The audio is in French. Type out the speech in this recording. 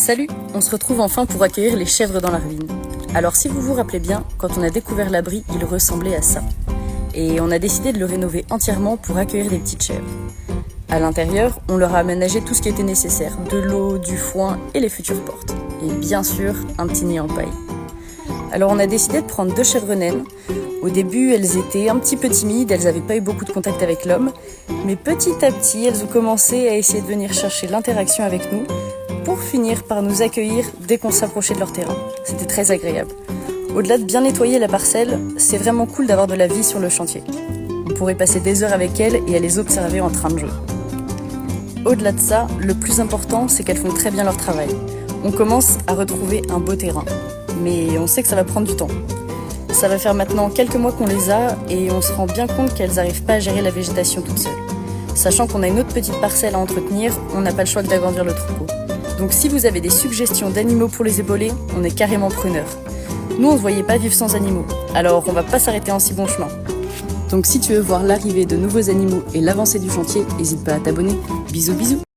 Salut, on se retrouve enfin pour accueillir les chèvres dans la ruine. Alors si vous vous rappelez bien, quand on a découvert l'abri, il ressemblait à ça. Et on a décidé de le rénover entièrement pour accueillir les petites chèvres. À l'intérieur, on leur a aménagé tout ce qui était nécessaire, de l'eau, du foin et les futures portes. Et bien sûr, un petit nid en paille. Alors on a décidé de prendre 2 chèvres naines. Au début, elles étaient un petit peu timides, elles n'avaient pas eu beaucoup de contact avec l'homme. Mais petit à petit, elles ont commencé à essayer de venir chercher l'interaction avec nous pour finir par nous accueillir dès qu'on s'approchait de leur terrain. C'était très agréable. Au-delà de bien nettoyer la parcelle, c'est vraiment cool d'avoir de la vie sur le chantier. On pourrait passer des heures avec elles et à les observer en train de jouer. Au-delà de ça, le plus important, c'est qu'elles font très bien leur travail. On commence à retrouver un beau terrain, mais on sait que ça va prendre du temps. Ça va faire maintenant quelques mois qu'on les a et on se rend bien compte qu'elles n'arrivent pas à gérer la végétation toutes seules. Sachant qu'on a une autre petite parcelle à entretenir, on n'a pas le choix que d'agrandir le troupeau. Donc si vous avez des suggestions d'animaux pour les épauler, on est carrément preneurs. Nous on ne voyait pas vivre sans animaux, alors on va pas s'arrêter en si bon chemin. Donc si tu veux voir l'arrivée de nouveaux animaux et l'avancée du chantier, n'hésite pas à t'abonner. Bisous bisous.